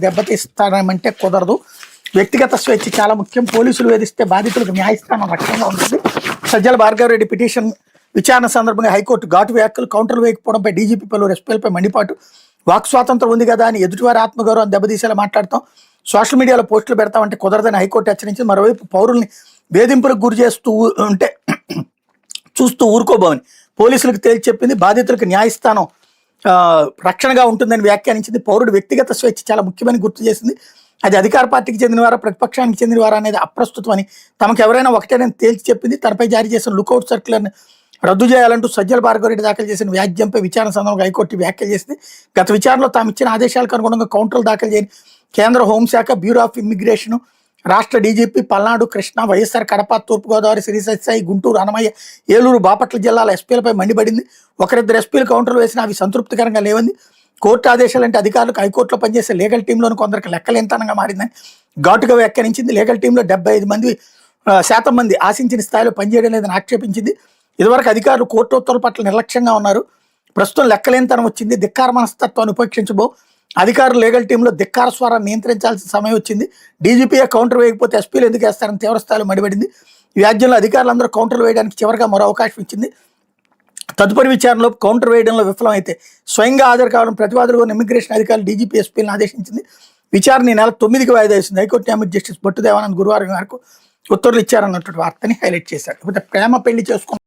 దెబ్బతీస్తానంటే కుదరదు. వ్యక్తిగత స్వేచ్ఛ చాలా ముఖ్యం. పోలీసులు వేధిస్తే బాధితులకు న్యాయస్థానం రక్షణగా ఉంటుంది. సజ్జల భార్గవరెడ్డి పిటిషన్ విచారణ సందర్భంగా హైకోర్టు ఘాటు వ్యాఖ్యలు, కౌంటర్ వేయకపోవడంపై డీజీపీ పలువురు ఎస్పీలపై మండిపాటు. వాక్ స్వాతంత్రం ఉంది కదా అని ఎదుటివారి ఆత్మగౌరవం దెబ్బతీసేలా మాట్లాడతాం, సోషల్ మీడియాలో పోస్టులు పెడతామంటే కుదరదని హైకోర్టు హెచ్చరించింది. మరోవైపు పౌరుల్ని వేధింపులకు గురి చేస్తూ ఉంటే చూస్తూ ఊరుకోబోమని పోలీసులకు తేల్చి చెప్పింది. బాధితులకు న్యాయస్థానం రక్షణగా ఉంటుందని వ్యాఖ్యానించింది. పౌరుడు వ్యక్తిగత స్వేచ్ఛ చాలా ముఖ్యమని గుర్తు చేసింది. అది అధికార పార్టీకి చెందినవారా ప్రతిపక్షానికి చెందినవారా అనేది అప్రస్తుతమని, తమకు ఎవరైనా ఒకటేనని తేల్చి చెప్పింది. తనపై జారీ చేసిన లుకౌట్ సర్క్యులర్ని రద్దు చేయాలంటూ సజ్జల భార్గవరెడ్డి దాఖలు చేసిన వ్యాజ్యంపై విచారణ సందర్భంగా హైకోర్టు వ్యాఖ్యలు చేసింది. గత విచారణలో తాము ఇచ్చిన ఆదేశాలకు అనుగుణంగా కౌంటర్లు దాఖలు చేయని కేంద్ర హోంశాఖ, బ్యూరో ఆఫ్ ఇమ్మిగ్రేషన్, రాష్ట్ర డీజీపీ, పల్నాడు, కృష్ణా, వైఎస్ఆర్ కడప, తూర్పుగోదావరి, శ్రీ సత్యసాయి, గుంటూరు, అన్నమయ్య, ఏలూరు, బాపట్ల జిల్లాల ఎస్పీలపై మండిపడింది. ఒకరిద్దరు ఎస్పీలు కౌంటర్లు వేసినా అవి సంతృప్తికరంగా లేవంది. కోర్టు ఆదేశాలంటే అధికారులకు హైకోర్టులో పనిచేసే లీగల్ టీంలోని కొందరికి లెక్కలేంతనంగా మారిందని ఘాటుగా వ్యాఖ్యానించింది. లీగల్ టీంలో 75% మంది ఆశించిన స్థాయిలో పనిచేయడం లేదని ఆక్షేపించింది. ఇదివరకు అధికారులు కోర్టు ఉత్తర్వుల పట్ల నిర్లక్ష్యంగా ఉన్నారు. ప్రస్తుతం లెక్కలేనితనం వచ్చింది. ధిక్కార మనస్తత్వాన్ని ఉపేక్షించబో. అధికారులు లీగల్ టీంలో ధిక్కార స్వరాన్ని నియంత్రించాల్సిన సమయం వచ్చింది. డీజీపీఏ కౌంటర్ వేయకపోతే ఎస్పీలు ఎందుకు వేస్తారని తీవ్రస్థాయిలో మండిపడింది. ఈ వ్యాజ్యంలో అధికారులందరూ కౌంటర్లు వేయడానికి చివరిగా మరో అవకాశం ఇచ్చింది. తదుపరి విచారణలో కౌంటర్ వేయడంలో విఫలమైతే స్వయంగా హాజరు కావడం ప్రతివాదులుగా ఇమిగ్రేషన్ అధికారులు డీజీపీ, ఎస్పీలను ఆదేశించింది. విచారణ ఈ నెల 9కి వాయిదా వేసింది. హైకోర్టు న్యాయమూర్తి జస్టిస్ బొట్టు దేవానంద్ గురువారం వరకు ఉత్తర్వులు ఇచ్చారన్నటువంటి వార్తని హైలైట్ చేశారు. ప్రేమ పెళ్లి చేసుకున్న